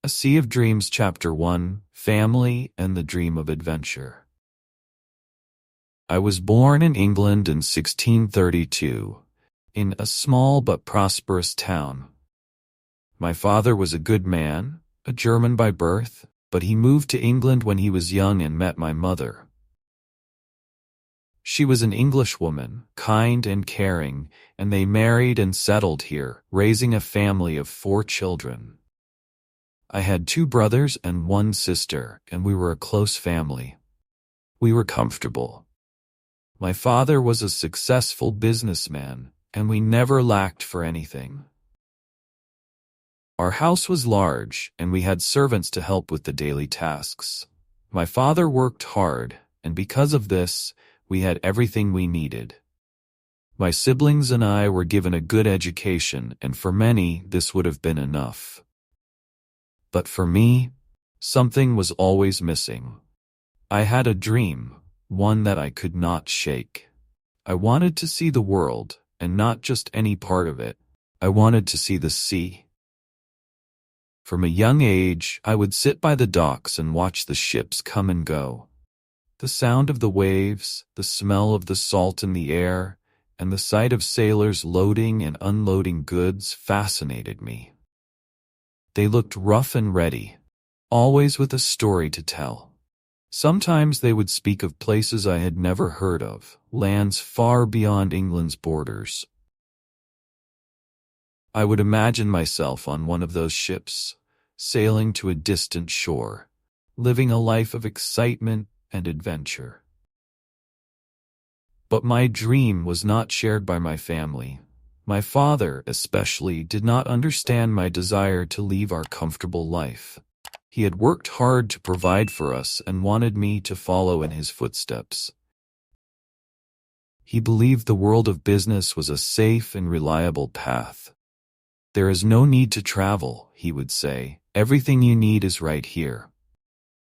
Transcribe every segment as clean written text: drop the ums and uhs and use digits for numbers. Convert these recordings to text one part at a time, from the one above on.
A Sea of Dreams, Chapter 1, Family and the Dream of Adventure. I was born in England in 1632, in a small but prosperous town. My father was a good man, a German by birth, but he moved to England when he was young and met my mother. She was an Englishwoman, kind and caring, and they married and settled here, raising a family of 4 children. I had 2 brothers and 1 sister, and we were a close family. We were comfortable. My father was a successful businessman, and we never lacked for anything. Our house was large, and we had servants to help with the daily tasks. My father worked hard, and because of this, we had everything we needed. My siblings and I were given a good education, and for many, this would have been enough. But for me, something was always missing. I had a dream, one that I could not shake. I wanted to see the world, and not just any part of it. I wanted to see the sea. From a young age, I would sit by the docks and watch the ships come and go. The sound of the waves, the smell of the salt in the air, and the sight of sailors loading and unloading goods fascinated me. They looked rough and ready, always with a story to tell. Sometimes they would speak of places I had never heard of, lands far beyond England's borders. I would imagine myself on one of those ships, sailing to a distant shore, living a life of excitement and adventure. But my dream was not shared by my family. My father, especially, did not understand my desire to leave our comfortable life. He had worked hard to provide for us and wanted me to follow in his footsteps. He believed the world of business was a safe and reliable path. "There is no need to travel," he would say. "Everything you need is right here."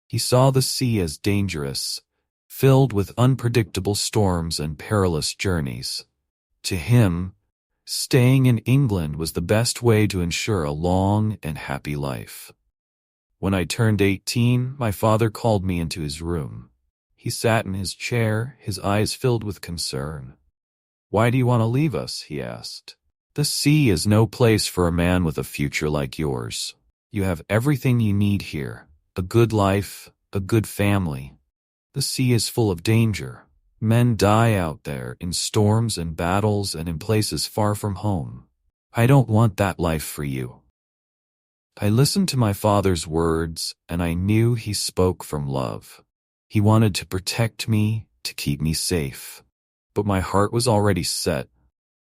He saw the sea as dangerous, filled with unpredictable storms and perilous journeys. To him, staying in England was the best way to ensure a long and happy life. When I turned 18, my father called me into his room. He sat in his chair, his eyes filled with concern. "Why do you want to leave us?" he asked. "The sea is no place for a man with a future like yours. You have everything you need here, a good life, a good family. The sea is full of danger. Men die out there in storms and battles and in places far from home. I don't want that life for you." I listened to my father's words, and I knew he spoke from love. He wanted to protect me, to keep me safe. But my heart was already set.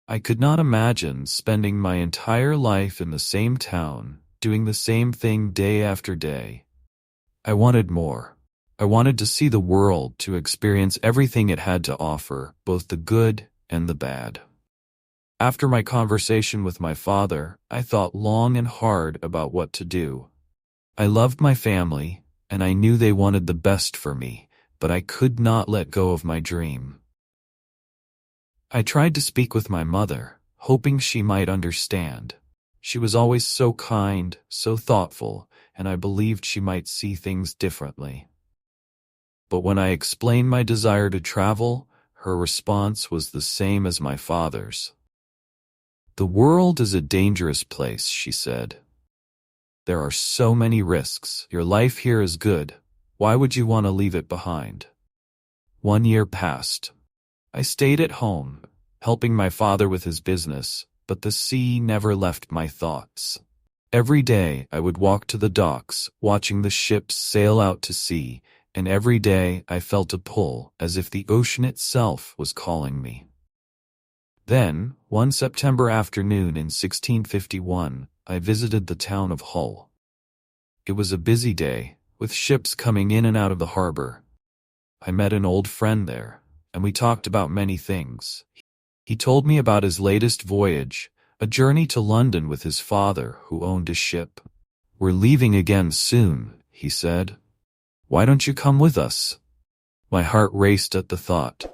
I could not imagine spending my entire life in the same town, doing the same thing day after day. I wanted more. I wanted to see the world, to experience everything it had to offer, both the good and the bad. After my conversation with my father, I thought long and hard about what to do. I loved my family, and I knew they wanted the best for me, but I could not let go of my dream. I tried to speak with my mother, hoping she might understand. She was always so kind, so thoughtful, and I believed she might see things differently. But when I explained my desire to travel, her response was the same as my father's. "The world is a dangerous place," she said. "There are so many risks. Your life here is good. Why would you want to leave it behind?" 1 year passed. I stayed at home, helping my father with his business, but the sea never left my thoughts. Every day I would walk to the docks, watching the ships sail out to sea, and every day I felt a pull, as if the ocean itself was calling me. Then, one September afternoon in 1651, I visited the town of Hull. It was a busy day, with ships coming in and out of the harbor. I met an old friend there, and we talked about many things. He told me about his latest voyage, a journey to London with his father, who owned a ship. "We're leaving again soon," he said. "Why don't you come with us?" My heart raced at the thought.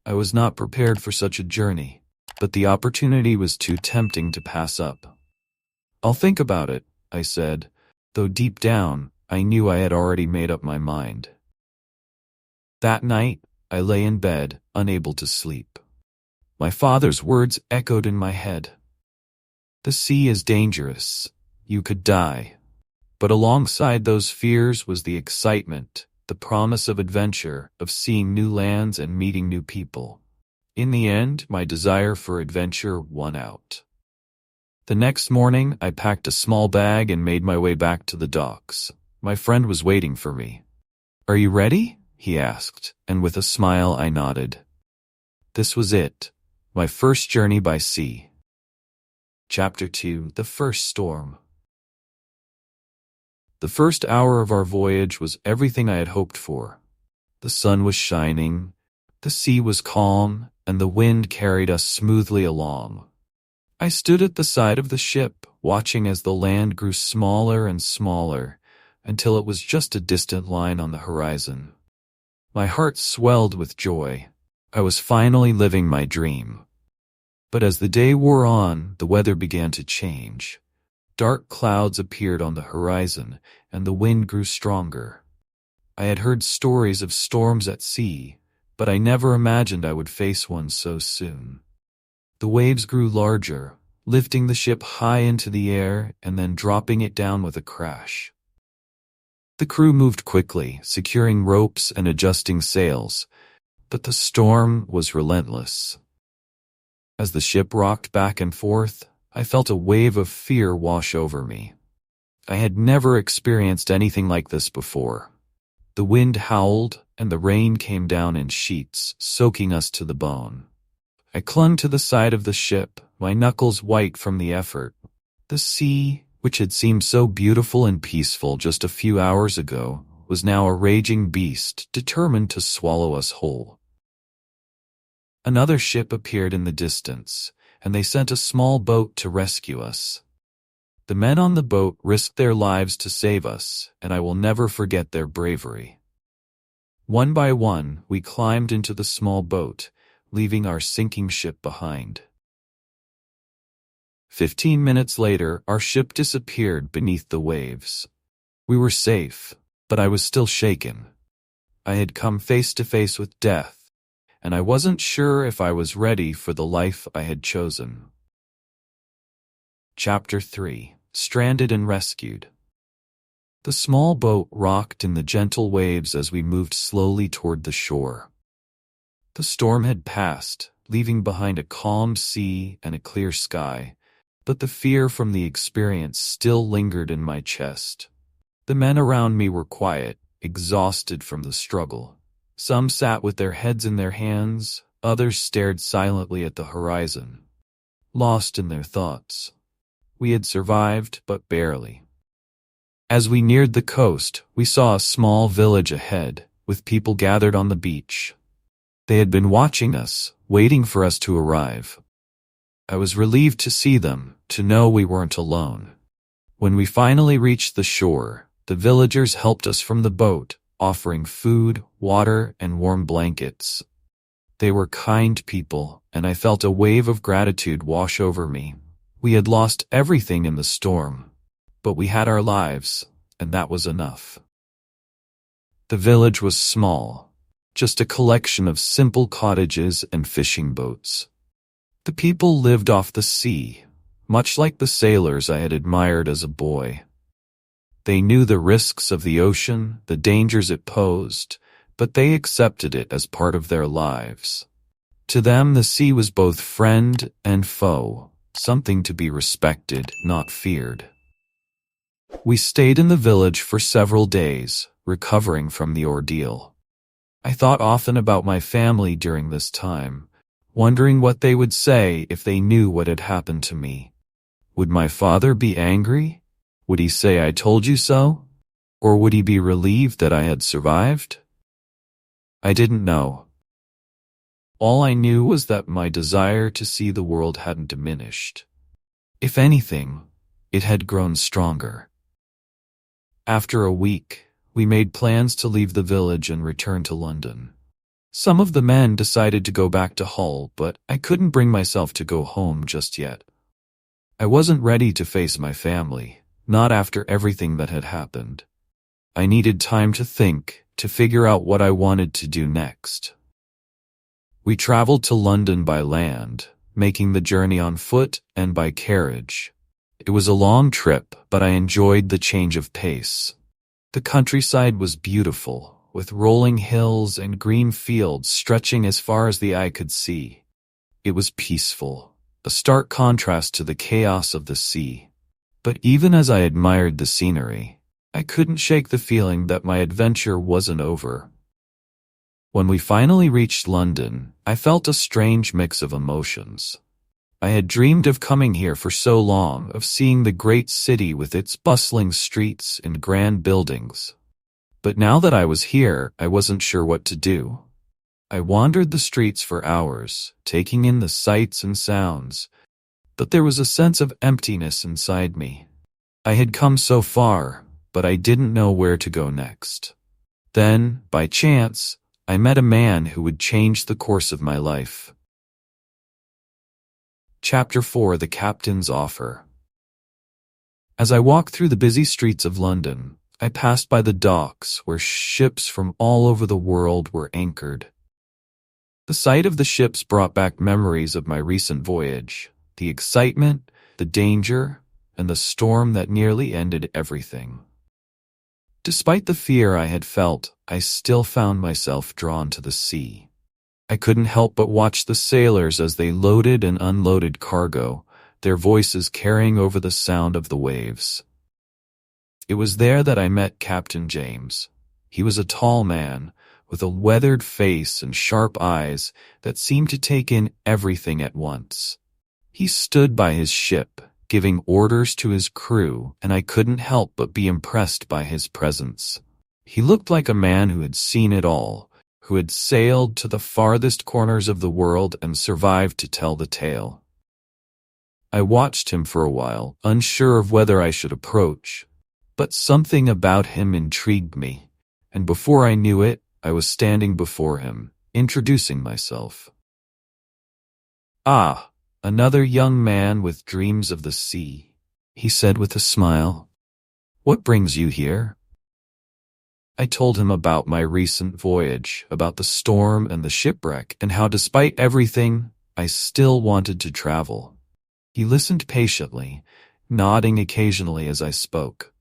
I was not prepared for such a journey, but the opportunity was too tempting to pass up. "I'll think about it," I said, though deep down, I knew I had already made up my mind. That night, I lay in bed, unable to sleep. My father's words echoed in my head. The sea is dangerous. You could die. But alongside those fears was the excitement, the promise of adventure, of seeing new lands and meeting new people. In the end, my desire for adventure won out. The next morning, I packed a small bag and made my way back to the docks. My friend was waiting for me. "Are you ready?" he asked, and with a smile I nodded. This was it, my first journey by sea. Chapter 2: The First Storm. The first hour of our voyage was everything I had hoped for. The sun was shining, the sea was calm, and the wind carried us smoothly along. I stood at the side of the ship, watching as the land grew smaller and smaller, until it was just a distant line on the horizon. My heart swelled with joy. I was finally living my dream. But as the day wore on, the weather began to change. Dark clouds appeared on the horizon, and the wind grew stronger. I had heard stories of storms at sea, but I never imagined I would face one so soon. The waves grew larger, lifting the ship high into the air and then dropping it down with a crash. The crew moved quickly, securing ropes and adjusting sails, but the storm was relentless. As the ship rocked back and forth, I felt a wave of fear wash over me. I had never experienced anything like this before. The wind howled, and the rain came down in sheets, soaking us to the bone. I clung to the side of the ship, my knuckles white from the effort. The sea, which had seemed so beautiful and peaceful just a few hours ago, was now a raging beast, determined to swallow us whole. Another ship appeared in the distance, and they sent a small boat to rescue us. The men on the boat risked their lives to save us, and I will never forget their bravery. One by one, we climbed into the small boat, leaving our sinking ship behind. 15 minutes later, our ship disappeared beneath the waves. We were safe, but I was still shaken. I had come face to face with death, and I wasn't sure if I was ready for the life I had chosen. Chapter 3: Stranded and Rescued. The small boat rocked in the gentle waves as we moved slowly toward the shore. The storm had passed, leaving behind a calm sea and a clear sky, but the fear from the experience still lingered in my chest. The men around me were quiet, exhausted from the struggle. Some sat with their heads in their hands, others stared silently at the horizon, lost in their thoughts. We had survived, but barely. As we neared the coast, we saw a small village ahead, with people gathered on the beach. They had been watching us, waiting for us to arrive. I was relieved to see them, to know we weren't alone. When we finally reached the shore, the villagers helped us from the boat, offering food, water, and warm blankets. They were kind people, and I felt a wave of gratitude wash over me. We had lost everything in the storm, but we had our lives, and that was enough. The village was small, just a collection of simple cottages and fishing boats. The people lived off the sea, much like the sailors I had admired as a boy. They knew the risks of the ocean, the dangers it posed, but they accepted it as part of their lives. To them, the sea was both friend and foe, something to be respected, not feared. We stayed in the village for several days, recovering from the ordeal. I thought often about my family during this time, wondering what they would say if they knew what had happened to me. Would my father be angry? Would he say, "I told you so"? Or would he be relieved that I had survived? I didn't know. All I knew was that my desire to see the world hadn't diminished. If anything, it had grown stronger. After a week, we made plans to leave the village and return to London. Some of the men decided to go back to Hull, but I couldn't bring myself to go home just yet. I wasn't ready to face my family, not after everything that had happened. I needed time to think, to figure out what I wanted to do next. We traveled to London by land, making the journey on foot and by carriage. It was a long trip, but I enjoyed the change of pace. The countryside was beautiful, with rolling hills and green fields stretching as far as the eye could see. It was peaceful, a stark contrast to the chaos of the sea. But even as I admired the scenery, I couldn't shake the feeling that my adventure wasn't over. When we finally reached London, I felt a strange mix of emotions. I had dreamed of coming here for so long, of seeing the great city with its bustling streets and grand buildings. But now that I was here, I wasn't sure what to do. I wandered the streets for hours, taking in the sights and sounds, but there was a sense of emptiness inside me. I had come so far, but I didn't know where to go next. Then, by chance, I met a man who would change the course of my life. Chapter 4: The Captain's Offer. As I walked through the busy streets of London, I passed by the docks where ships from all over the world were anchored. The sight of the ships brought back memories of my recent voyage, the excitement, the danger, and the storm that nearly ended everything. Despite the fear I had felt, I still found myself drawn to the sea. I couldn't help but watch the sailors as they loaded and unloaded cargo, their voices carrying over the sound of the waves. It was there that I met Captain James. He was a tall man, with a weathered face and sharp eyes that seemed to take in everything at once. He stood by his ship, giving orders to his crew, and I couldn't help but be impressed by his presence. He looked like a man who had seen it all, who had sailed to the farthest corners of the world and survived to tell the tale. I watched him for a while, unsure of whether I should approach, but something about him intrigued me, and before I knew it, I was standing before him, introducing myself. "Ah, another young man with dreams of the sea," he said with a smile. "What brings you here?" I told him about my recent voyage, about the storm and the shipwreck, and how despite everything, I still wanted to travel. He listened patiently, nodding occasionally as I spoke.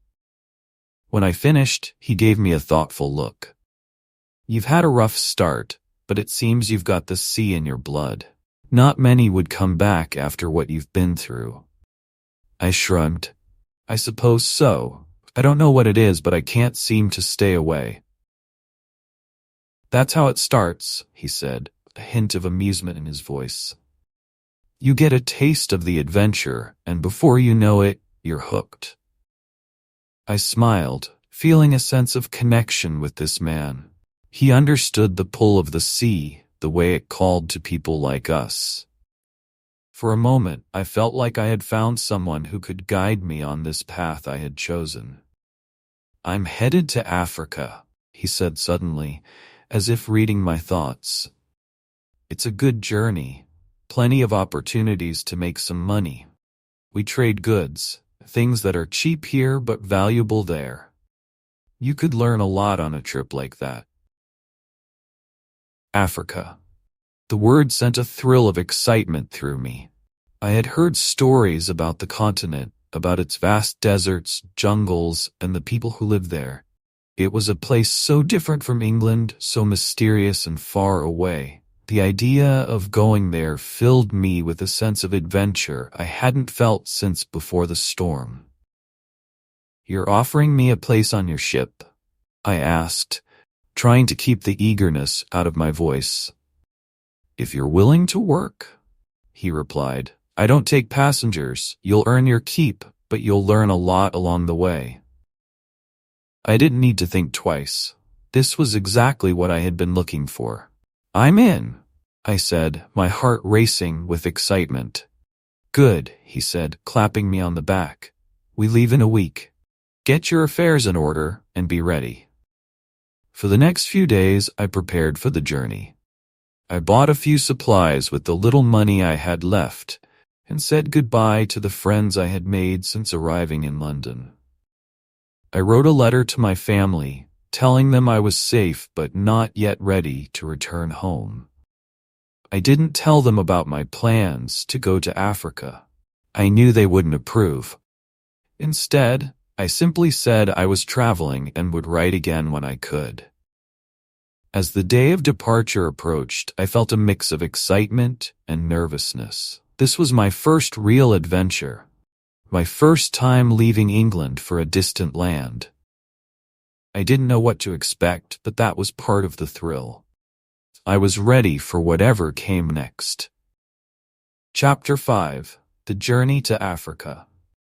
When I finished, he gave me a thoughtful look. "You've had a rough start, but it seems you've got the sea in your blood. Not many would come back after what you've been through." I shrugged. "I suppose so. I don't know what it is, but I can't seem to stay away." "That's how it starts," he said, a hint of amusement in his voice. "You get a taste of the adventure, and before you know it, you're hooked." I smiled, feeling a sense of connection with this man. He understood the pull of the sea, the way it called to people like us. For a moment, I felt like I had found someone who could guide me on this path I had chosen. "I'm headed to Africa," he said suddenly, as if reading my thoughts. "It's a good journey, plenty of opportunities to make some money. We trade goods, things that are cheap here but valuable there. You could learn a lot on a trip like that." Africa. The word sent a thrill of excitement through me. I had heard stories about the continent, about its vast deserts, jungles, and the people who lived there. It was a place so different from England, so mysterious and far away. The idea of going there filled me with a sense of adventure I hadn't felt since before the storm. "You're offering me a place on your ship?" I asked, trying to keep the eagerness out of my voice. "If you're willing to work," he replied. "I don't take passengers. You'll earn your keep, but you'll learn a lot along the way." I didn't need to think twice. This was exactly what I had been looking for. "I'm in," I said, my heart racing with excitement. "Good," he said, clapping me on the back. "We leave in a week. Get your affairs in order and be ready." For the next few days, I prepared for the journey. I bought a few supplies with the little money I had left, and said goodbye to the friends I had made since arriving in London. I wrote a letter to my family, telling them I was safe but not yet ready to return home. I didn't tell them about my plans to go to Africa. I knew they wouldn't approve. Instead, I simply said I was traveling and would write again when I could. As the day of departure approached, I felt a mix of excitement and nervousness. This was my first real adventure, my first time leaving England for a distant land. I didn't know what to expect, but that was part of the thrill. I was ready for whatever came next. Chapter 5: The Journey to Africa.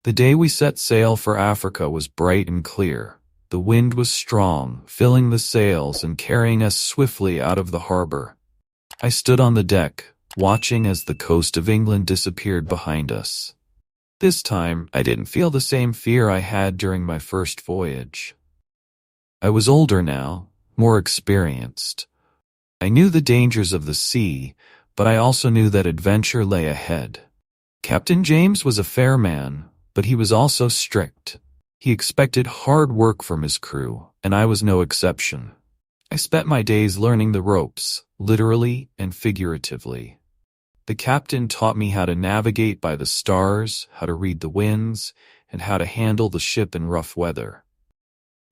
The day we set sail for Africa was bright and clear. The wind was strong, filling the sails and carrying us swiftly out of the harbor. I stood on the deck, watching as the coast of England disappeared behind us. This time, I didn't feel the same fear I had during my first voyage. I was older now, more experienced. I knew the dangers of the sea, but I also knew that adventure lay ahead. Captain James was a fair man, but he was also strict. He expected hard work from his crew, and I was no exception. I spent my days learning the ropes, literally and figuratively. The captain taught me how to navigate by the stars, how to read the winds, and how to handle the ship in rough weather.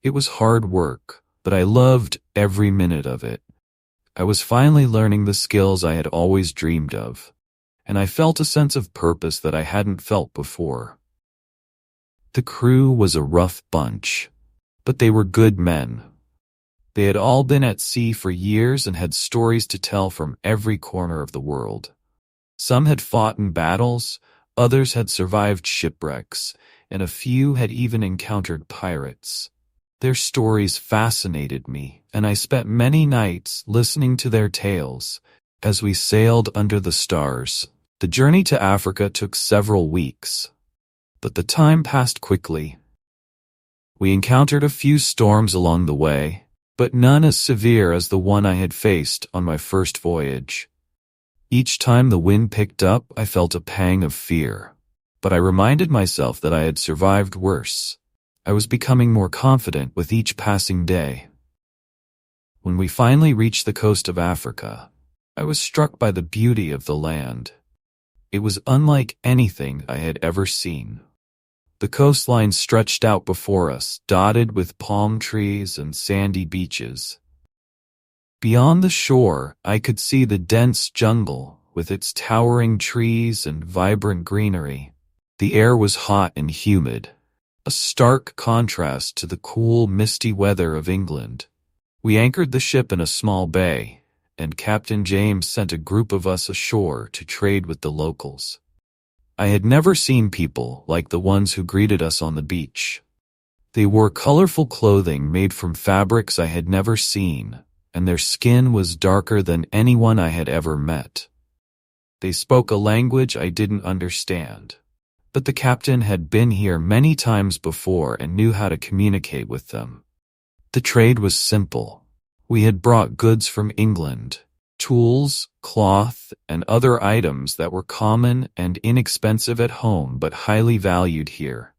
It was hard work, but I loved every minute of it. I was finally learning the skills I had always dreamed of, and I felt a sense of purpose that I hadn't felt before. The crew was a rough bunch, but they were good men. They had all been at sea for years and had stories to tell from every corner of the world. Some had fought in battles, others had survived shipwrecks, and a few had even encountered pirates. Their stories fascinated me, and I spent many nights listening to their tales as we sailed under the stars. The journey to Africa took several weeks, but the time passed quickly. We encountered a few storms along the way, but none as severe as the one I had faced on my first voyage. Each time the wind picked up, I felt a pang of fear, but I reminded myself that I had survived worse. I was becoming more confident with each passing day. When we finally reached the coast of Africa, I was struck by the beauty of the land. It was unlike anything I had ever seen. The coastline stretched out before us, dotted with palm trees and sandy beaches. Beyond the shore, I could see the dense jungle with its towering trees and vibrant greenery. The air was hot and humid, a stark contrast to the cool, misty weather of England. We anchored the ship in a small bay, and Captain James sent a group of us ashore to trade with the locals. I had never seen people like the ones who greeted us on the beach. They wore colorful clothing made from fabrics I had never seen, and their skin was darker than anyone I had ever met. They spoke a language I didn't understand, but the captain had been here many times before and knew how to communicate with them. The trade was simple. We had brought goods from England, tools, cloth, and other items that were common and inexpensive at home but highly valued here.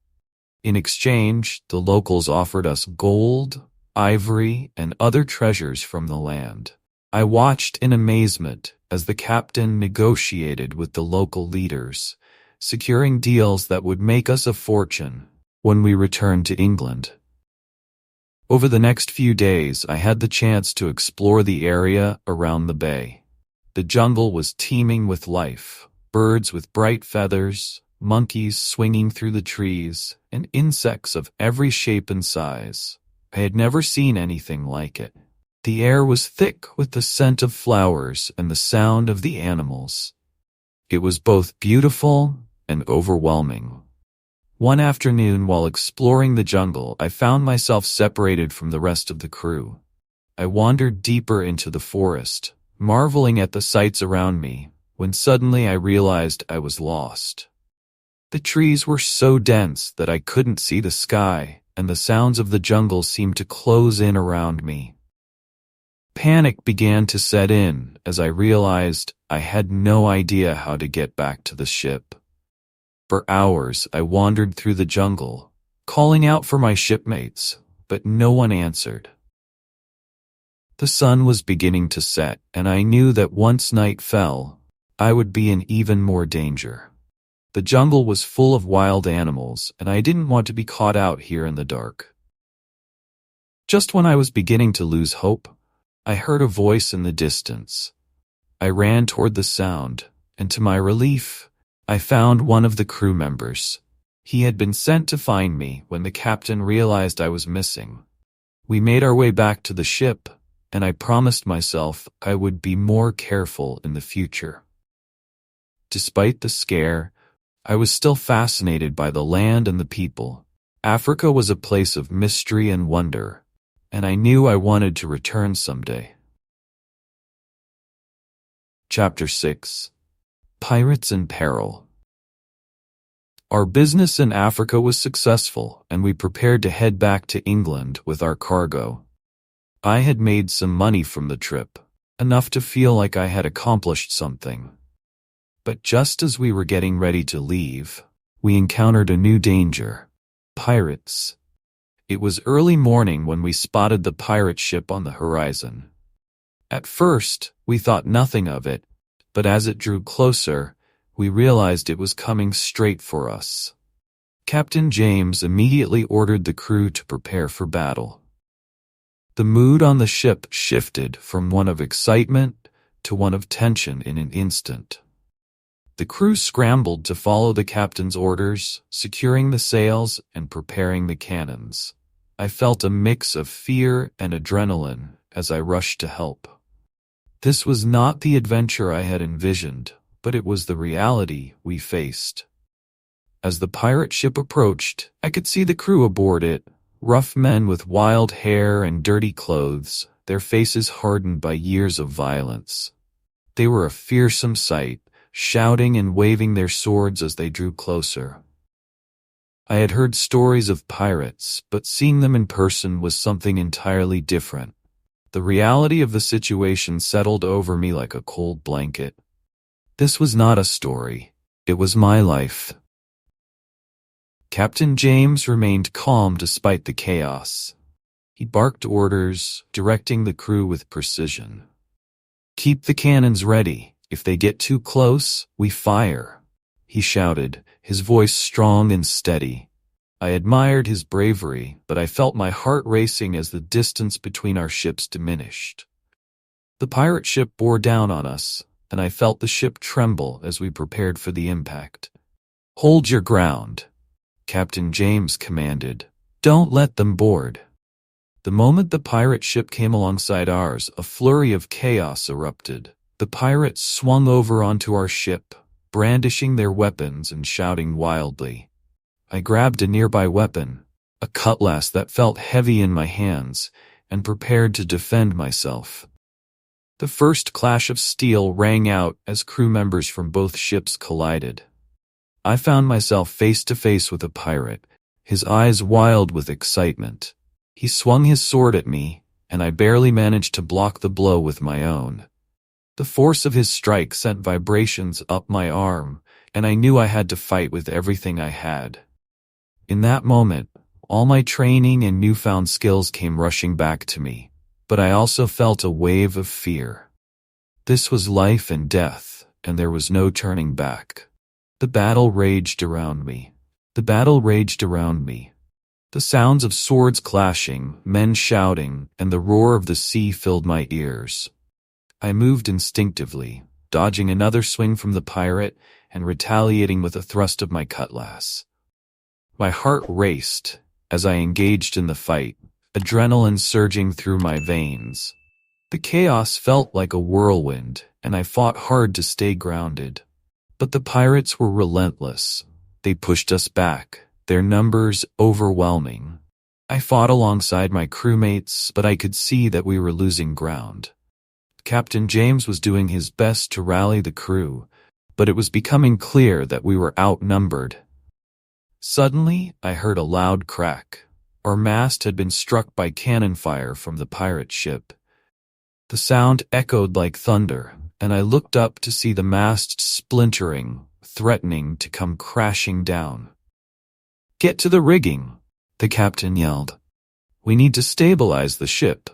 In exchange, the locals offered us gold, ivory, and other treasures from the land. I watched in amazement as the captain negotiated with the local leaders, securing deals that would make us a fortune when we returned to England. Over the next few days, I had the chance to explore the area around the bay. The jungle was teeming with life, birds with bright feathers, monkeys swinging through the trees, and insects of every shape and size. I had never seen anything like it. The air was thick with the scent of flowers and the sound of the animals. It was both beautiful and overwhelming. One afternoon, while exploring the jungle, I found myself separated from the rest of the crew. I wandered deeper into the forest, marveling at the sights around me, when suddenly I realized I was lost. The trees were so dense that I couldn't see the sky, and the sounds of the jungle seemed to close in around me. Panic began to set in as I realized I had no idea how to get back to the ship. For hours, I wandered through the jungle, calling out for my shipmates, but no one answered. The sun was beginning to set, and I knew that once night fell, I would be in even more danger. The jungle was full of wild animals, and I didn't want to be caught out here in the dark. Just when I was beginning to lose hope, I heard a voice in the distance. I ran toward the sound, and to my relief, I found one of the crew members. He had been sent to find me when the captain realized I was missing. We made our way back to the ship, and I promised myself I would be more careful in the future. Despite the scare, I was still fascinated by the land and the people. Africa was a place of mystery and wonder, and I knew I wanted to return someday. Chapter 6. Pirates in Peril. Our business in Africa was successful, and we prepared to head back to England with our cargo. I had made some money from the trip, enough to feel like I had accomplished something. But just as we were getting ready to leave, we encountered a new danger: pirates. It was early morning when we spotted the pirate ship on the horizon. At first, we thought nothing of it, but as it drew closer, we realized it was coming straight for us. Captain James immediately ordered the crew to prepare for battle. The mood on the ship shifted from one of excitement to one of tension in an instant. The crew scrambled to follow the captain's orders, securing the sails and preparing the cannons. I felt a mix of fear and adrenaline as I rushed to help. This was not the adventure I had envisioned, but it was the reality we faced. As the pirate ship approached, I could see the crew aboard it, rough men with wild hair and dirty clothes, their faces hardened by years of violence. They were a fearsome sight, shouting and waving their swords as they drew closer. I had heard stories of pirates, but seeing them in person was something entirely different. The reality of the situation settled over me like a cold blanket. This was not a story. It was my life. Captain James remained calm despite the chaos. He barked orders, directing the crew with precision. "Keep the cannons ready. If they get too close, we fire," he shouted, his voice strong and steady. I admired his bravery, but I felt my heart racing as the distance between our ships diminished. The pirate ship bore down on us, and I felt the ship tremble as we prepared for the impact. "Hold your ground," Captain James commanded. "Don't let them board." The moment the pirate ship came alongside ours, a flurry of chaos erupted. The pirates swung over onto our ship, brandishing their weapons and shouting wildly. I grabbed a nearby weapon, a cutlass that felt heavy in my hands, and prepared to defend myself. The first clash of steel rang out as crew members from both ships collided. I found myself face to face with a pirate, his eyes wild with excitement. He swung his sword at me, and I barely managed to block the blow with my own. The force of his strike sent vibrations up my arm, and I knew I had to fight with everything I had. In that moment, all my training and newfound skills came rushing back to me, but I also felt a wave of fear. This was life and death, and there was no turning back. The battle raged around me. The sounds of swords clashing, men shouting, and the roar of the sea filled my ears. I moved instinctively, dodging another swing from the pirate and retaliating with a thrust of my cutlass. My heart raced as I engaged in the fight, adrenaline surging through my veins. The chaos felt like a whirlwind, and I fought hard to stay grounded. But the pirates were relentless. They pushed us back, their numbers overwhelming. I fought alongside my crewmates, but I could see that we were losing ground. Captain James was doing his best to rally the crew, but it was becoming clear that we were outnumbered. Suddenly, I heard a loud crack. Our mast had been struck by cannon fire from the pirate ship. The sound echoed like thunder, and I looked up to see the mast splintering, threatening to come crashing down. "Get to the rigging," the captain yelled. "We need to stabilize the ship."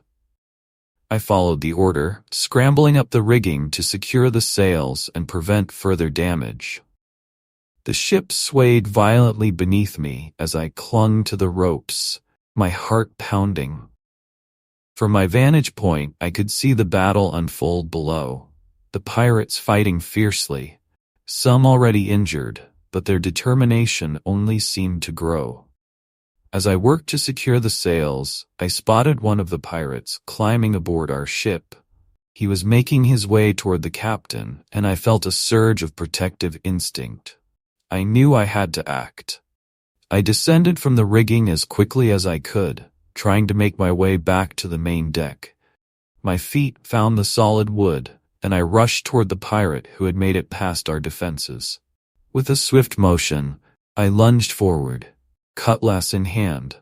I followed the order, scrambling up the rigging to secure the sails and prevent further damage. The ship swayed violently beneath me as I clung to the ropes, my heart pounding. From my vantage point, I could see the battle unfold below, the pirates fighting fiercely, some already injured, but their determination only seemed to grow. As I worked to secure the sails, I spotted one of the pirates climbing aboard our ship. He was making his way toward the captain, and I felt a surge of protective instinct. I knew I had to act. I descended from the rigging as quickly as I could, trying to make my way back to the main deck. My feet found the solid wood, and I rushed toward the pirate who had made it past our defenses. With a swift motion, I lunged forward, cutlass in hand.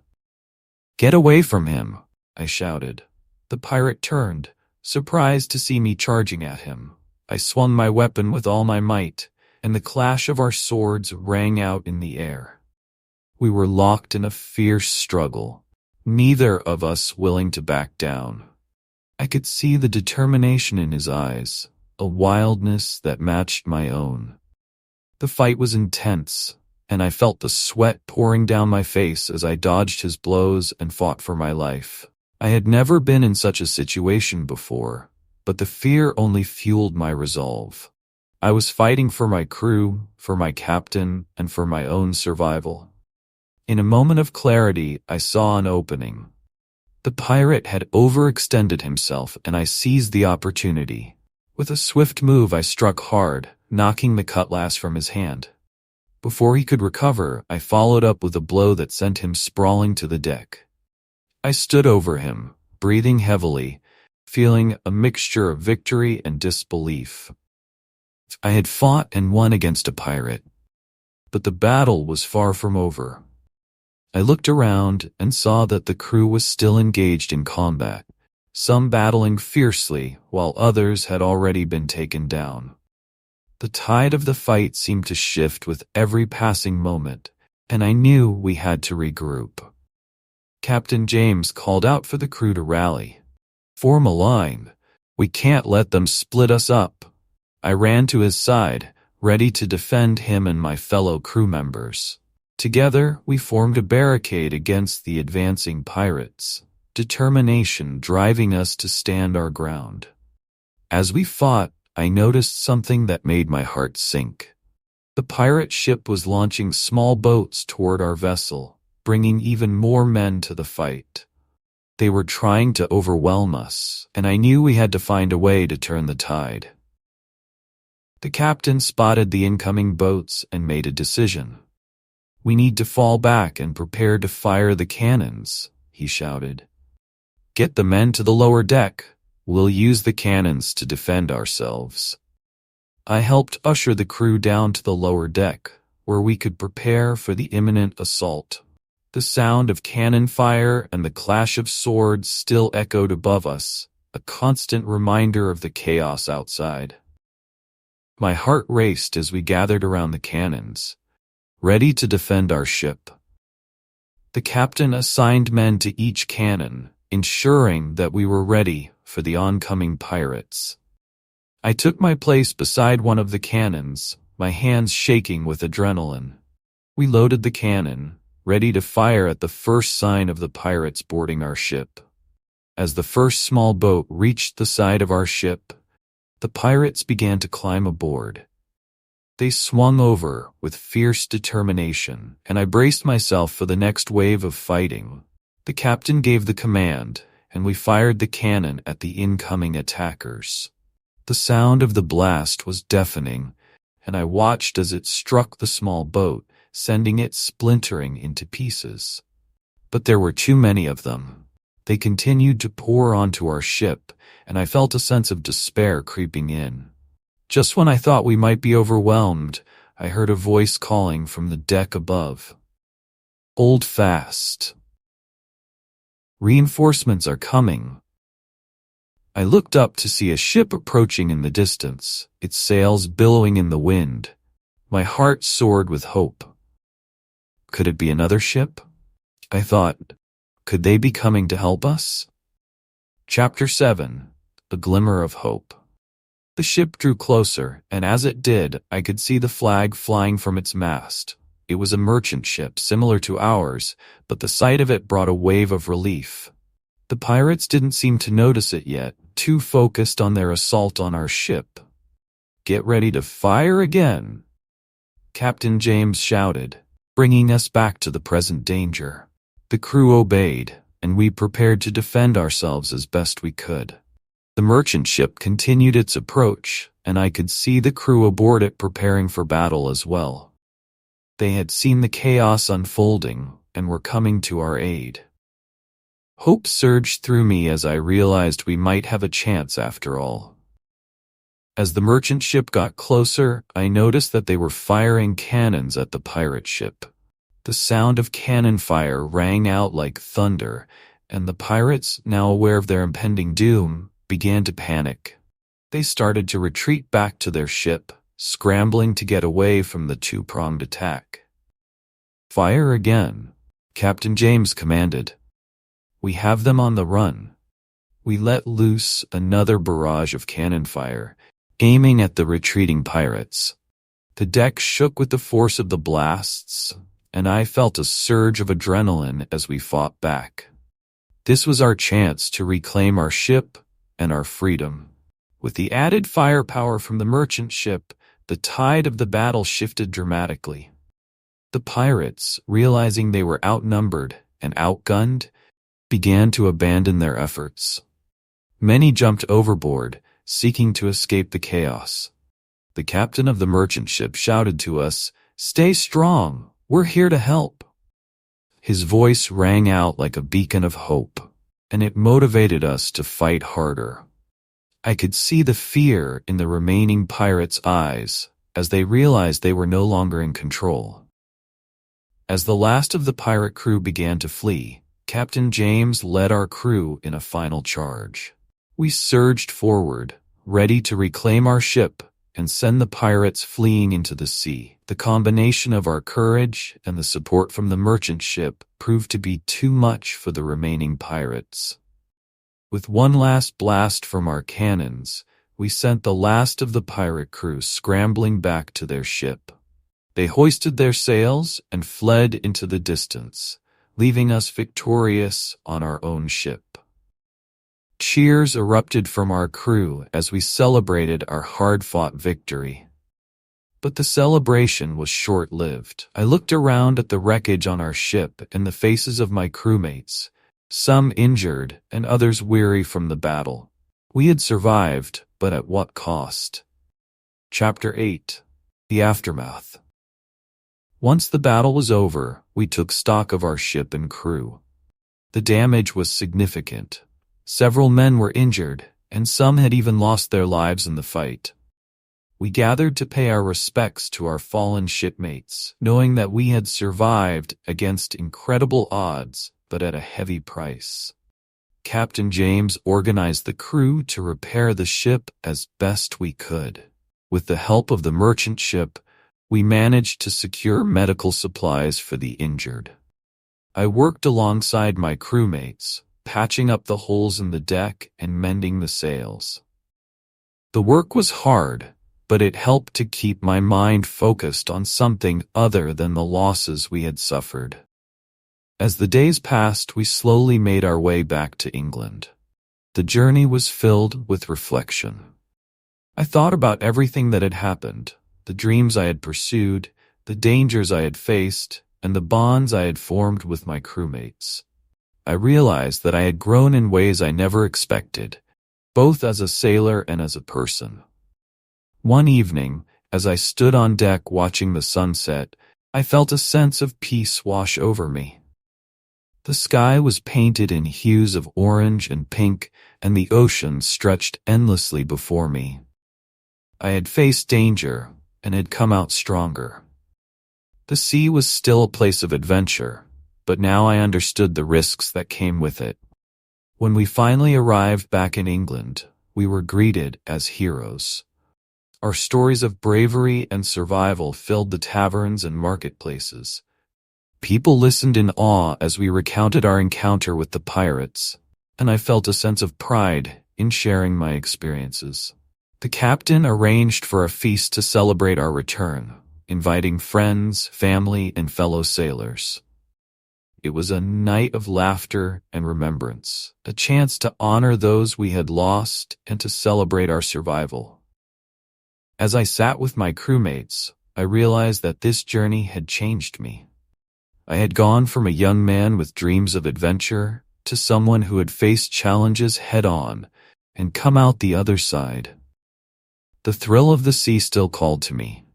"Get away from him," I shouted. The pirate turned, surprised to see me charging at him. I swung my weapon with all my might, and the clash of our swords rang out in the air. We were locked in a fierce struggle, neither of us willing to back down. I could see the determination in his eyes, a wildness that matched my own. The fight was intense, and I felt the sweat pouring down my face as I dodged his blows and fought for my life. I had never been in such a situation before, but the fear only fueled my resolve. I was fighting for my crew, for my captain, and for my own survival. In a moment of clarity, I saw an opening. The pirate had overextended himself, and I seized the opportunity. With a swift move, I struck hard, knocking the cutlass from his hand. Before he could recover, I followed up with a blow that sent him sprawling to the deck. I stood over him, breathing heavily, feeling a mixture of victory and disbelief. I had fought and won against a pirate, but the battle was far from over. I looked around and saw that the crew was still engaged in combat, some battling fiercely while others had already been taken down. The tide of the fight seemed to shift with every passing moment, and I knew we had to regroup. Captain James called out for the crew to rally. "Form a line. We can't let them split us up." I ran to his side, ready to defend him and my fellow crew members. Together, we formed a barricade against the advancing pirates, determination driving us to stand our ground. As we fought, I noticed something that made my heart sink. The pirate ship was launching small boats toward our vessel, bringing even more men to the fight. They were trying to overwhelm us, and I knew we had to find a way to turn the tide. The captain spotted the incoming boats and made a decision. "We need to fall back and prepare to fire the cannons," he shouted. "Get the men to the lower deck. We'll use the cannons to defend ourselves." I helped usher the crew down to the lower deck, where we could prepare for the imminent assault. The sound of cannon fire and the clash of swords still echoed above us, a constant reminder of the chaos outside. My heart raced as we gathered around the cannons, ready to defend our ship. The captain assigned men to each cannon, ensuring that we were ready for the oncoming pirates. I took my place beside one of the cannons, my hands shaking with adrenaline. We loaded the cannon, ready to fire at the first sign of the pirates boarding our ship. As the first small boat reached the side of our ship, the pirates began to climb aboard. They swung over with fierce determination, and I braced myself for the next wave of fighting. The captain gave the command, and we fired the cannon at the incoming attackers. The sound of the blast was deafening, and I watched as it struck the small boat, sending it splintering into pieces. But there were too many of them. They continued to pour onto our ship, and I felt a sense of despair creeping in. Just when I thought we might be overwhelmed, I heard a voice calling from the deck above. "Hold fast. Reinforcements are coming." I looked up to see a ship approaching in the distance, its sails billowing in the wind. My heart soared with hope. Could it be another ship? I thought, could they be coming to help us? Chapter 7. A Glimmer of Hope. The ship drew closer, and as it did, I could see the flag flying from its mast. It was a merchant ship similar to ours, but the sight of it brought a wave of relief. The pirates didn't seem to notice it yet, too focused on their assault on our ship. "Get ready to fire again," Captain James shouted, bringing us back to the present danger. The crew obeyed, and we prepared to defend ourselves as best we could. The merchant ship continued its approach, and I could see the crew aboard it preparing for battle as well. They had seen the chaos unfolding and were coming to our aid. Hope surged through me as I realized we might have a chance after all. As the merchant ship got closer, I noticed that they were firing cannons at the pirate ship. The sound of cannon fire rang out like thunder, and the pirates, now aware of their impending doom, began to panic. They started to retreat back to their ship, scrambling to get away from the two-pronged attack. "Fire again," Captain James commanded. "We have them on the run." We let loose another barrage of cannon fire, aiming at the retreating pirates. The deck shook with the force of the blasts, and I felt a surge of adrenaline as we fought back. This was our chance to reclaim our ship and our freedom. With the added firepower from the merchant ship, the tide of the battle shifted dramatically. The pirates, realizing they were outnumbered and outgunned, began to abandon their efforts. Many jumped overboard, seeking to escape the chaos. The captain of the merchant ship shouted to us, "Stay strong, we're here to help." His voice rang out like a beacon of hope, and it motivated us to fight harder. I could see the fear in the remaining pirates' eyes as they realized they were no longer in control. As the last of the pirate crew began to flee, Captain James led our crew in a final charge. We surged forward, ready to reclaim our ship and send the pirates fleeing into the sea. The combination of our courage and the support from the merchant ship proved to be too much for the remaining pirates. With one last blast from our cannons, we sent the last of the pirate crew scrambling back to their ship. They hoisted their sails and fled into the distance, leaving us victorious on our own ship. Cheers erupted from our crew as we celebrated our hard-fought victory. But the celebration was short-lived. I looked around at the wreckage on our ship and the faces of my crewmates, some injured and others weary from the battle. We had survived, but at what cost? Chapter 8. The Aftermath. Once the battle was over, we took stock of our ship and crew. The damage was significant. Several men were injured, and some had even lost their lives in the fight. We gathered to pay our respects to our fallen shipmates, knowing that we had survived against incredible odds, but at a heavy price. Captain James organized the crew to repair the ship as best we could. With the help of the merchant ship, we managed to secure medical supplies for the injured. I worked alongside my crewmates, patching up the holes in the deck and mending the sails. The work was hard, but it helped to keep my mind focused on something other than the losses we had suffered. As the days passed, we slowly made our way back to England. The journey was filled with reflection. I thought about everything that had happened, the dreams I had pursued, the dangers I had faced, and the bonds I had formed with my crewmates. I realized that I had grown in ways I never expected, both as a sailor and as a person. One evening, as I stood on deck watching the sunset, I felt a sense of peace wash over me. The sky was painted in hues of orange and pink, and the ocean stretched endlessly before me. I had faced danger and had come out stronger. The sea was still a place of adventure, but now I understood the risks that came with it. When we finally arrived back in England, we were greeted as heroes. Our stories of bravery and survival filled the taverns and marketplaces. People listened in awe as we recounted our encounter with the pirates, and I felt a sense of pride in sharing my experiences. The captain arranged for a feast to celebrate our return, inviting friends, family, and fellow sailors. It was a night of laughter and remembrance, a chance to honor those we had lost and to celebrate our survival. As I sat with my crewmates, I realized that this journey had changed me. I had gone from a young man with dreams of adventure to someone who had faced challenges head-on and come out the other side. The thrill of the sea still called to me,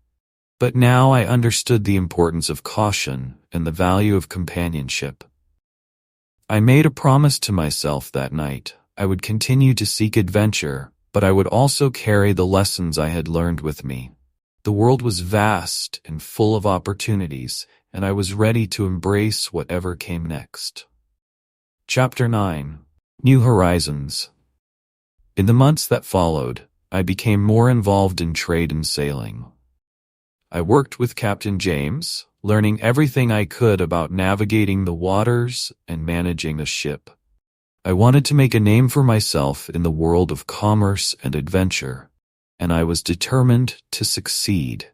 but now I understood the importance of caution and the value of companionship. I made a promise to myself that night. I would continue to seek adventure, but I would also carry the lessons I had learned with me. The world was vast and full of opportunities, and I was ready to embrace whatever came next. Chapter 9. New Horizons. In the months that followed, I became more involved in trade and sailing. I worked with Captain James, learning everything I could about navigating the waters and managing a ship. I wanted to make a name for myself in the world of commerce and adventure, and I was determined to succeed.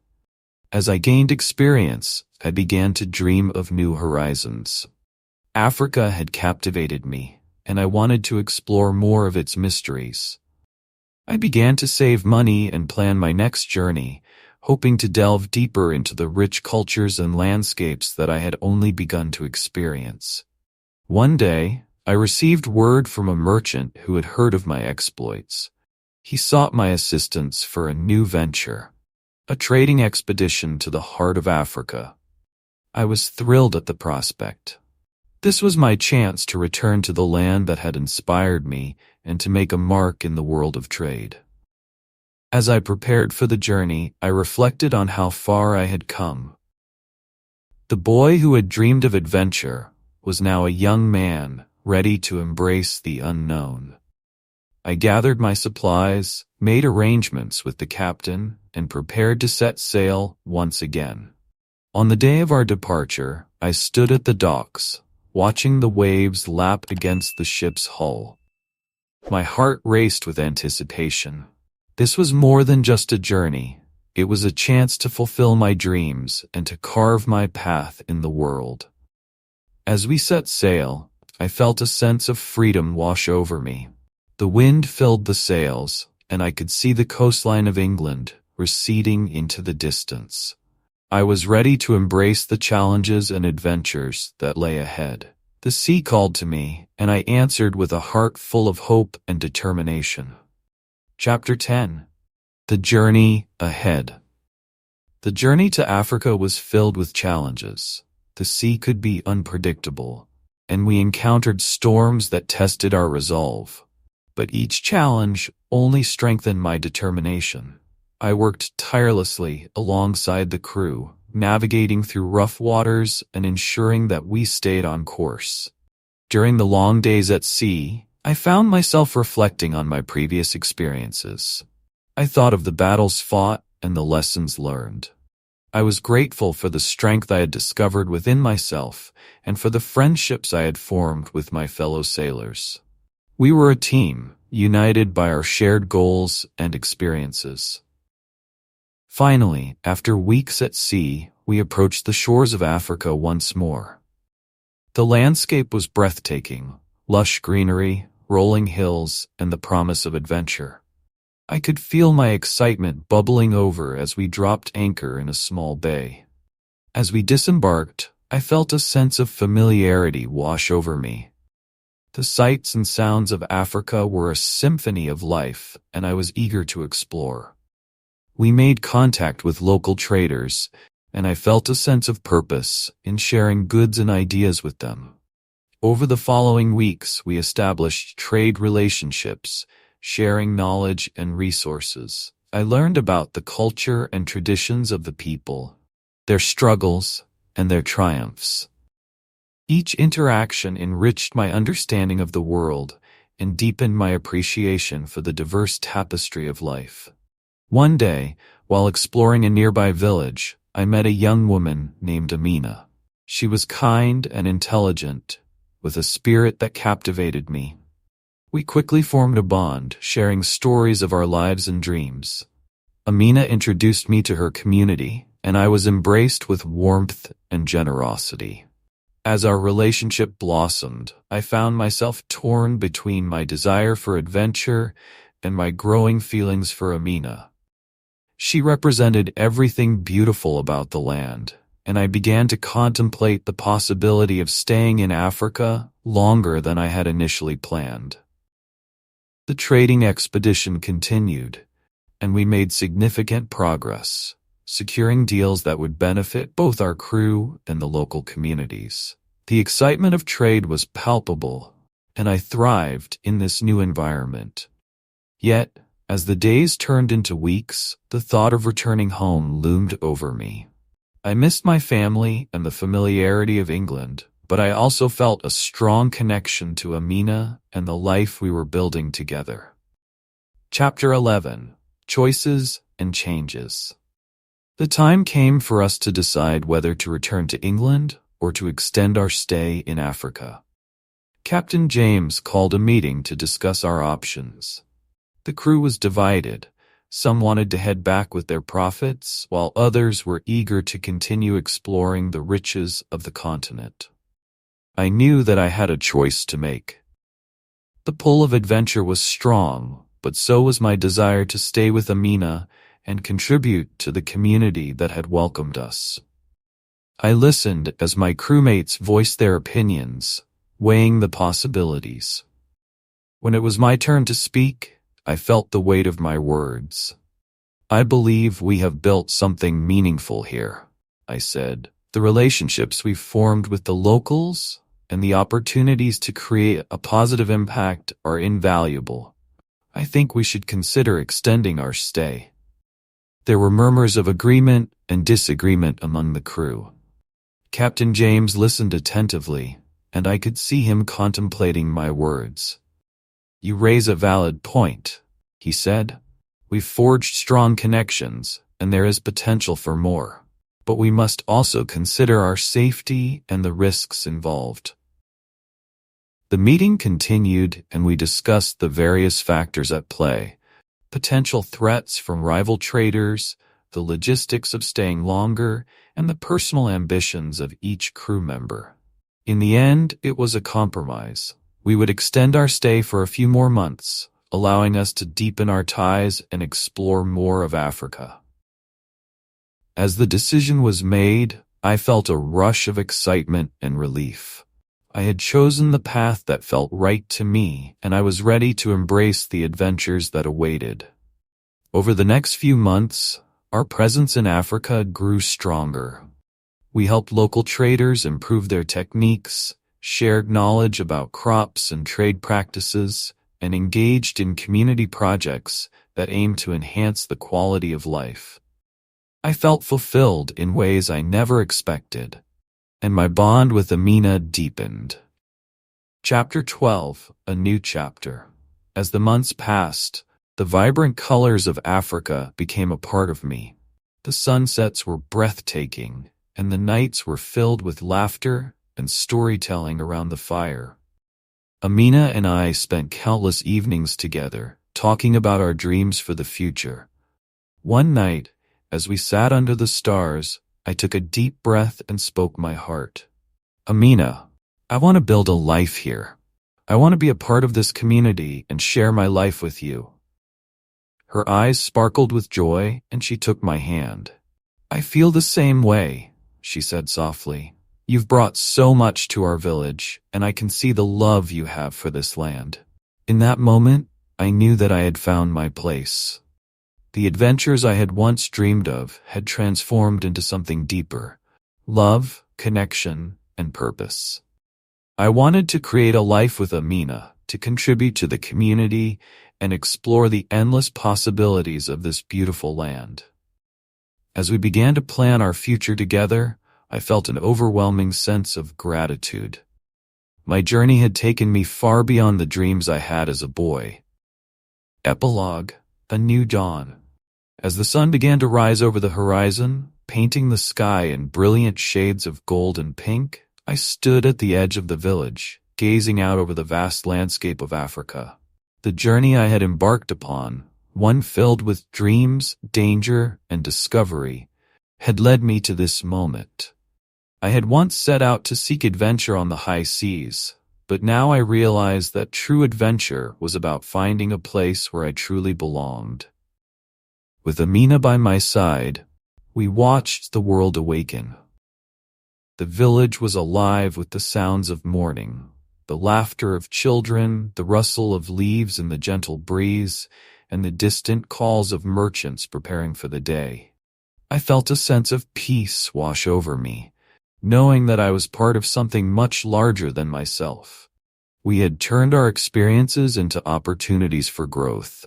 As I gained experience, I began to dream of new horizons. Africa had captivated me, and I wanted to explore more of its mysteries. I began to save money and plan my next journey, hoping to delve deeper into the rich cultures and landscapes that I had only begun to experience. One day, I received word from a merchant who had heard of my exploits. He sought my assistance for a new venture, a trading expedition to the heart of Africa. I was thrilled at the prospect. This was my chance to return to the land that had inspired me and to make a mark in the world of trade. As I prepared for the journey, I reflected on how far I had come. The boy who had dreamed of adventure was now a young man ready to embrace the unknown. I gathered my supplies, made arrangements with the captain, and prepared to set sail once again. On the day of our departure, I stood at the docks, watching the waves lap against the ship's hull. My heart raced with anticipation. This was more than just a journey. It was a chance to fulfill my dreams and to carve my path in the world. As we set sail, I felt a sense of freedom wash over me. The wind filled the sails, and I could see the coastline of England receding into the distance. I was ready to embrace the challenges and adventures that lay ahead. The sea called to me, and I answered with a heart full of hope and determination. Chapter 10. The Journey Ahead. The journey to Africa was filled with challenges. The sea could be unpredictable, and we encountered storms that tested our resolve. But each challenge only strengthened my determination. I worked tirelessly alongside the crew, navigating through rough waters and ensuring that we stayed on course. During the long days at sea, I found myself reflecting on my previous experiences. I thought of the battles fought and the lessons learned. I was grateful for the strength I had discovered within myself and for the friendships I had formed with my fellow sailors. We were a team, united by our shared goals and experiences. Finally, after weeks at sea, we approached the shores of Africa once more. The landscape was breathtaking, lush greenery, rolling hills, and the promise of adventure. I could feel my excitement bubbling over as we dropped anchor in a small bay. As we disembarked, I felt a sense of familiarity wash over me. The sights and sounds of Africa were a symphony of life, and I was eager to explore. We made contact with local traders, and I felt a sense of purpose in sharing goods and ideas with them. Over the following weeks, we established trade relationships, sharing knowledge and resources. I learned about the culture and traditions of the people, their struggles, and their triumphs. Each interaction enriched my understanding of the world and deepened my appreciation for the diverse tapestry of life. One day, while exploring a nearby village, I met a young woman named Amina. She was kind and intelligent, with a spirit that captivated me. We quickly formed a bond, sharing stories of our lives and dreams. Amina introduced me to her community, and I was embraced with warmth and generosity. As our relationship blossomed, I found myself torn between my desire for adventure and my growing feelings for Amina. She represented everything beautiful about the land, and I began to contemplate the possibility of staying in Africa longer than I had initially planned. The trading expedition continued, and we made significant progress, securing deals that would benefit both our crew and the local communities. The excitement of trade was palpable, and I thrived in this new environment. Yet, as the days turned into weeks, the thought of returning home loomed over me. I missed my family and the familiarity of England, but I also felt a strong connection to Amina and the life we were building together. Chapter 11. Choices and Changes. The time came for us to decide whether to return to England or to extend our stay in Africa. Captain James called a meeting to discuss our options. The crew was divided. Some wanted to head back with their profits, while others were eager to continue exploring the riches of the continent. I knew that I had a choice to make. The pull of adventure was strong, but so was my desire to stay with Amina and contribute to the community that had welcomed us. I listened as my crewmates voiced their opinions, weighing the possibilities. When it was my turn to speak, I felt the weight of my words. "I believe we have built something meaningful here," I said. "The relationships we've formed with the locals and the opportunities to create a positive impact are invaluable. I think we should consider extending our stay." There were murmurs of agreement and disagreement among the crew. Captain James listened attentively, and I could see him contemplating my words. "You raise a valid point," he said. "We've forged strong connections, and there is potential for more. But we must also consider our safety and the risks involved." The meeting continued, and we discussed the various factors at play: potential threats from rival traders, the logistics of staying longer, and the personal ambitions of each crew member. In the end, it was a compromise. We would extend our stay for a few more months, allowing us to deepen our ties and explore more of Africa. As the decision was made, I felt a rush of excitement and relief. I had chosen the path that felt right to me, and I was ready to embrace the adventures that awaited. Over the next few months, our presence in Africa grew stronger. We helped local traders improve their techniques, shared knowledge about crops and trade practices, and engaged in community projects that aimed to enhance the quality of life. I felt fulfilled in ways I never expected, and my bond with Amina deepened. Chapter 12. A New Chapter. As the months passed, the vibrant colors of Africa became a part of me. The sunsets were breathtaking, and the nights were filled with laughter and storytelling around the fire. Amina and I spent countless evenings together, talking about our dreams for the future. One night, as we sat under the stars, I took a deep breath and spoke my heart. "Amina, I want to build a life here. I want to be a part of this community and share my life with you." Her eyes sparkled with joy, and she took my hand. "I feel the same way," she said softly. "You've brought so much to our village, and I can see the love you have for this land." In that moment, I knew that I had found my place. The adventures I had once dreamed of had transformed into something deeper: love, connection, and purpose. I wanted to create a life with Amina, to contribute to the community, and explore the endless possibilities of this beautiful land. As we began to plan our future together, I felt an overwhelming sense of gratitude. My journey had taken me far beyond the dreams I had as a boy. Epilogue: A New Dawn. As the sun began to rise over the horizon, painting the sky in brilliant shades of gold and pink, I stood at the edge of the village, gazing out over the vast landscape of Africa. The journey I had embarked upon, one filled with dreams, danger, and discovery, had led me to this moment. I had once set out to seek adventure on the high seas, but now I realized that true adventure was about finding a place where I truly belonged. With Amina by my side, we watched the world awaken. The village was alive with the sounds of morning, the laughter of children, the rustle of leaves in the gentle breeze, and the distant calls of merchants preparing for the day. I felt a sense of peace wash over me, knowing that I was part of something much larger than myself. We had turned our experiences into opportunities for growth.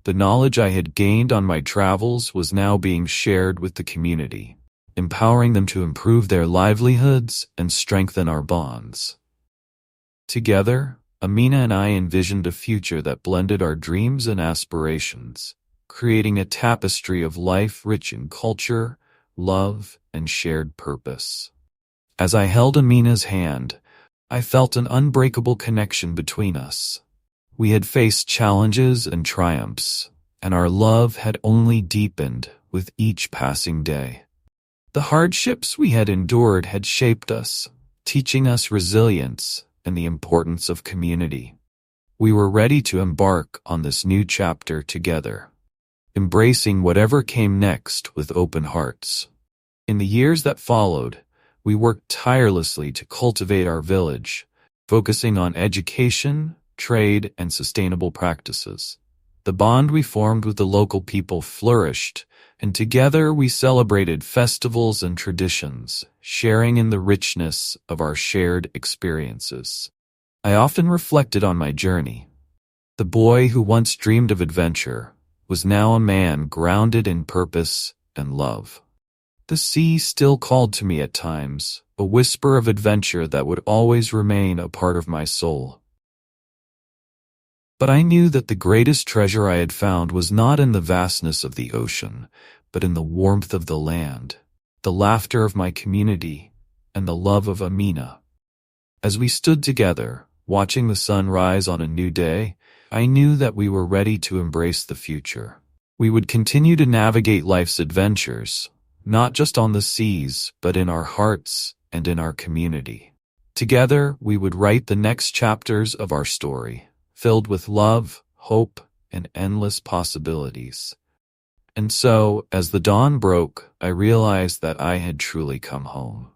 The knowledge I had gained on my travels was now being shared with the community, empowering them to improve their livelihoods and strengthen our bonds. Together, Amina and I envisioned a future that blended our dreams and aspirations, creating a tapestry of life rich in culture, love, and shared purpose. As I held Amina's hand, I felt an unbreakable connection between us. We had faced challenges and triumphs, and our love had only deepened with each passing day. The hardships we had endured had shaped us, teaching us resilience and the importance of community. We were ready to embark on this new chapter together, embracing whatever came next with open hearts. In the years that followed, we worked tirelessly to cultivate our village, focusing on education, trade, and sustainable practices. The bond we formed with the local people flourished, and together we celebrated festivals and traditions, sharing in the richness of our shared experiences. I often reflected on my journey. The boy who once dreamed of adventure was now a man grounded in purpose and love. The sea still called to me at times, a whisper of adventure that would always remain a part of my soul. But I knew that the greatest treasure I had found was not in the vastness of the ocean, but in the warmth of the land, the laughter of my community, and the love of Amina. As we stood together, watching the sun rise on a new day, I knew that we were ready to embrace the future. We would continue to navigate life's adventures, not just on the seas, but in our hearts and in our community. Together, we would write the next chapters of our story, filled with love, hope, and endless possibilities. And so, as the dawn broke, I realized that I had truly come home.